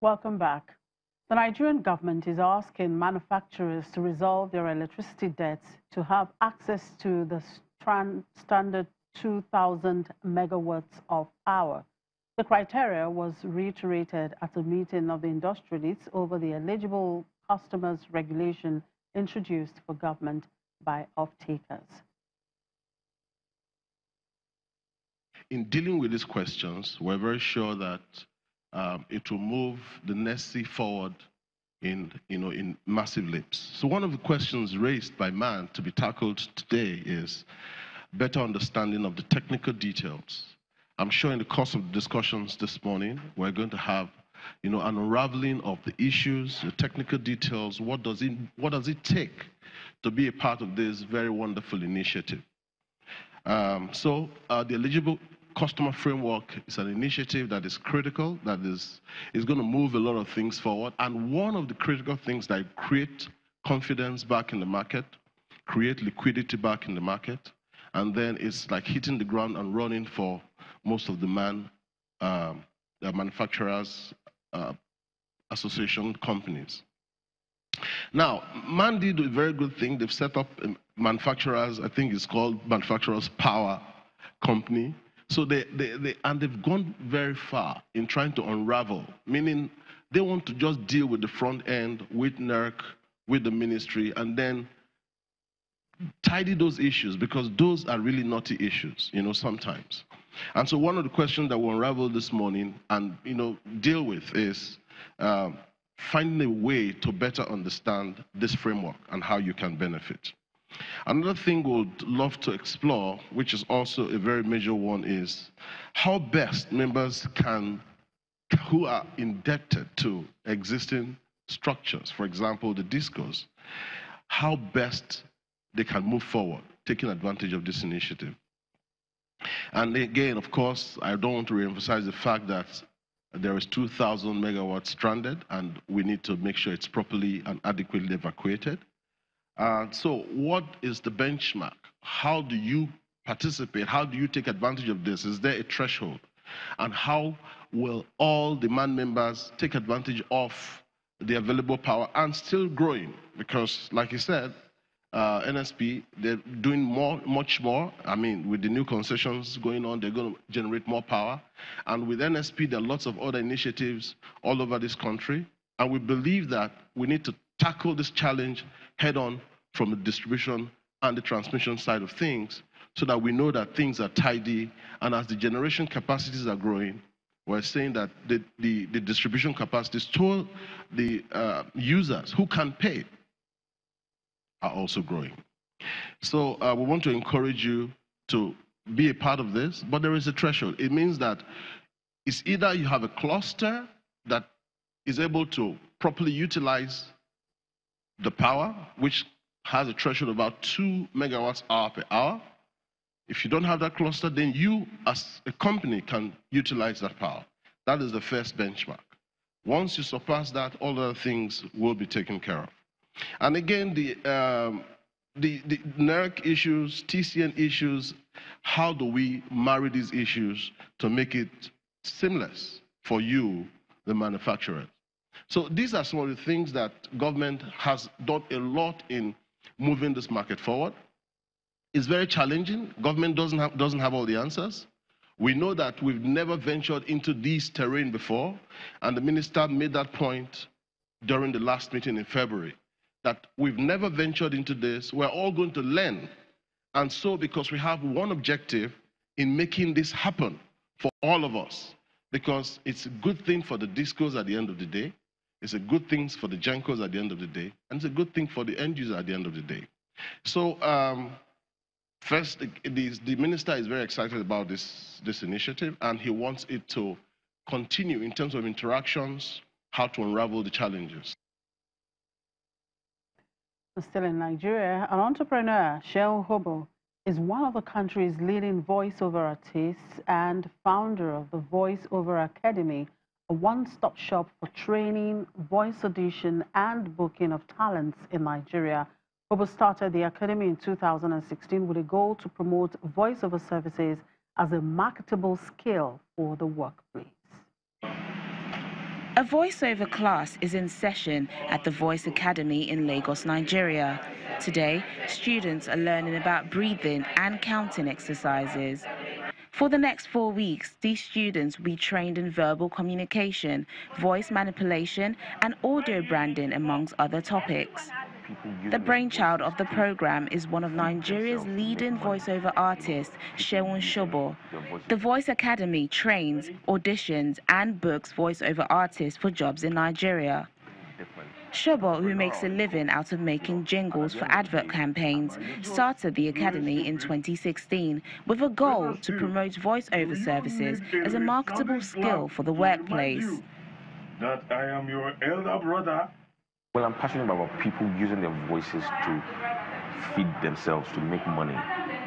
Welcome back. The Nigerian government is asking manufacturers to resolve their electricity debts to have access to the standard 2,000 megawatts of power. The criteria was reiterated at a meeting of the industrialists over the eligible customers regulation introduced for government by off-takers. In dealing with these questions, we're very sure that it will move the NESI forward in massive leaps. So one of the questions raised by MAN to be tackled today is better understanding of the technical details. I'm sure in the course of the discussions this morning, we're going to have an unraveling of the issues, the technical details. What does it take to be a part of this very wonderful initiative? The eligible customer framework is an initiative that is critical, that is going to move a lot of things forward. And one of the critical things that create confidence back in the market, create liquidity back in the market, and then it's like hitting the ground and running for most of the manufacturers association companies. Now, MAN did a very good thing. They've set up manufacturers, I think it's called Manufacturers Power Company. So they've gone very far in trying to unravel, meaning they want to just deal with the front end, with NERC, with the ministry, and then tidy those issues, because those are really naughty issues, sometimes. And so one of the questions that we'll unravel this morning and, deal with is finding a way to better understand this framework and how you can benefit. Another thing we'd love to explore, which is also a very major one, is how best members who are indebted to existing structures, for example, the DISCOs, how best they can move forward, taking advantage of this initiative. And again, of course, I don't want to reemphasize the fact that there is 2,000 megawatts stranded, and we need to make sure it's properly and adequately evacuated. So what is the benchmark? How do you participate? How do you take advantage of this? Is there a threshold? And how will all the MAN members take advantage of the available power and still growing? Because, like you said, NSP, they're doing much more. I mean, with the new concessions going on, they're going to generate more power. And with NSP, there are lots of other initiatives all over this country. And we believe that we need to tackle this challenge head on from the distribution and the transmission side of things, so that we know that things are tidy. And as the generation capacities are growing, we're saying that the distribution capacities to the users who can pay are also growing. So we want to encourage you to be a part of this, but there is a threshold. It means that it's either you have a cluster that is able to properly utilize the power, which has a threshold of about 2 megawatts hour per hour. If you don't have that cluster, then you as a company can utilize that power. That is the first benchmark. Once you surpass that, all other things will be taken care of. And again, the NERC issues, TCN issues, how do we marry these issues to make it seamless for you, the manufacturer? So these are some of the things that government has done a lot in moving this market forward. It's very challenging. Government doesn't have all the answers. We know that we've never ventured into this terrain before, and the minister made that point during the last meeting in February, that we've never ventured into this. We're all going to learn. And so, because we have one objective in making this happen for all of us, because it's a good thing for the DISCOs at the end of the day, it's a good thing for the GENCOs at the end of the day, and it's a good thing for the end user at the end of the day. So first, the minister is very excited about this initiative, and he wants it to continue in terms of interactions, how to unravel the challenges. Still in Nigeria, an entrepreneur, Shehu Hobo, is one of the country's leading voiceover artists and founder of the Voiceover Academy, a one-stop shop for training, voice audition, and booking of talents in Nigeria. Hobo started the academy in 2016 with a goal to promote voiceover services as a marketable skill for the workplace. A voiceover class is in session at the Voice Academy in Lagos, Nigeria. Today, students are learning about breathing and counting exercises. For the next 4 weeks, these students will be trained in verbal communication, voice manipulation, and audio branding, amongst other topics. The brainchild of the program is one of Nigeria's leading voiceover artists, Sewun Shobo. The Voice Academy trains, auditions, and books voiceover artists for jobs in Nigeria. Shobo, who makes a living out of making jingles for advert campaigns, started the academy in 2016 with a goal to promote voiceover services as a marketable skill for the workplace. That I am your elder brother. Well, I'm passionate about people using their voices to feed themselves, to make money.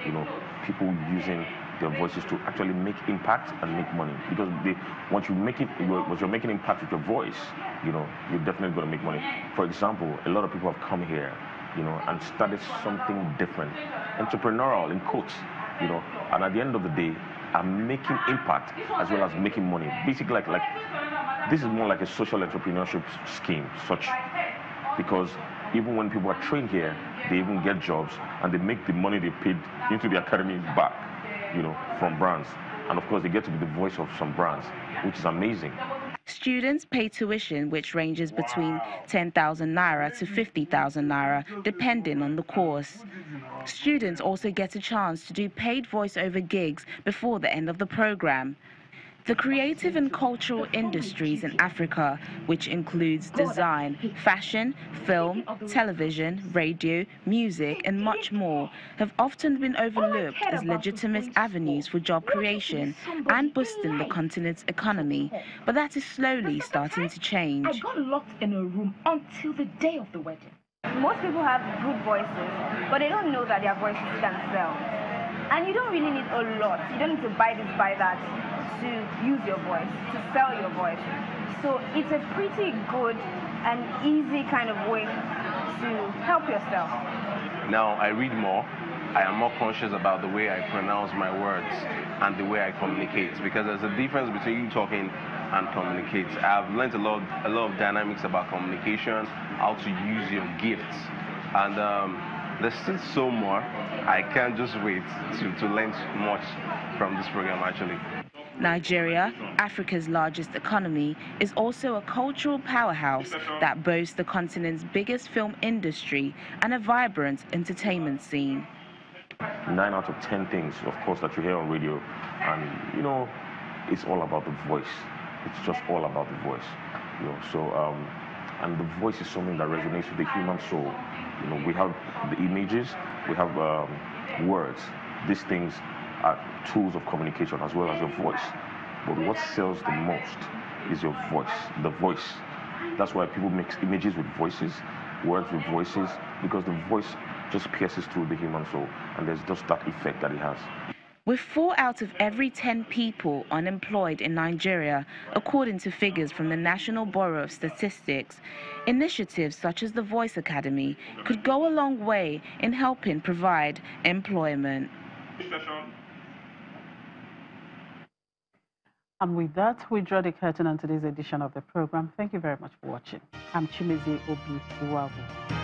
You know, people using their voices to actually make impact and make money. Because once you're making impact with your voice, you know, you're definitely going to make money. For example, a lot of people have come here, you know, and started something different, entrepreneurial in quotes, you know, and at the end of the day, I'm making impact as well as making money. Basically, like this is more like a social entrepreneurship scheme, such, because even when people are trained here, they even get jobs and they make the money they paid into the academy back, you know, from brands. And of course, they get to be the voice of some brands, which is amazing. Students pay tuition which ranges between 10,000 naira to 50,000 naira, depending on the course. Students also get a chance to do paid voiceover gigs before the end of the program. The creative and cultural industries in Africa, which includes design, fashion, film, television, radio, music, and much more, have often been overlooked as legitimate avenues for job creation and boosting the continent's economy. But that is slowly starting to change. I got locked in a room until the day of the wedding. Most people have good voices, but they don't know that their voices can sell. And you don't really need a lot. You don't need to buy this, buy that to use your voice, to sell your voice. So it's a pretty good and easy kind of way to help yourself. Now I read more. I am more conscious about the way I pronounce my words and the way I communicate, because there's a difference between you talking and communicate. I've learned a lot of dynamics about communication, how to use your gifts, and there's still so more. I can't just wait to learn much from this program, actually. Nigeria, Africa's largest economy, is also a cultural powerhouse that boasts the continent's biggest film industry and a vibrant entertainment scene. 9 out of 10 things, of course, that you hear on radio, and you know, it's all about the voice. It's just all about the voice, you know. So, and the voice is something that resonates with the human soul. You know, we have the images, we have words. These things are tools of communication as well as your voice. But what sells the most is your voice, the voice. That's why people mix images with voices, words with voices, because the voice just pierces through the human soul, and there's just that effect that it has. With 4 out of every 10 people unemployed in Nigeria, according to figures from the National Bureau of Statistics, initiatives such as the Voice Academy could go a long way in helping provide employment. And with that, we draw the curtain on today's edition of the program. Thank you very much for watching. I'm Chimeze Obi Iwabu.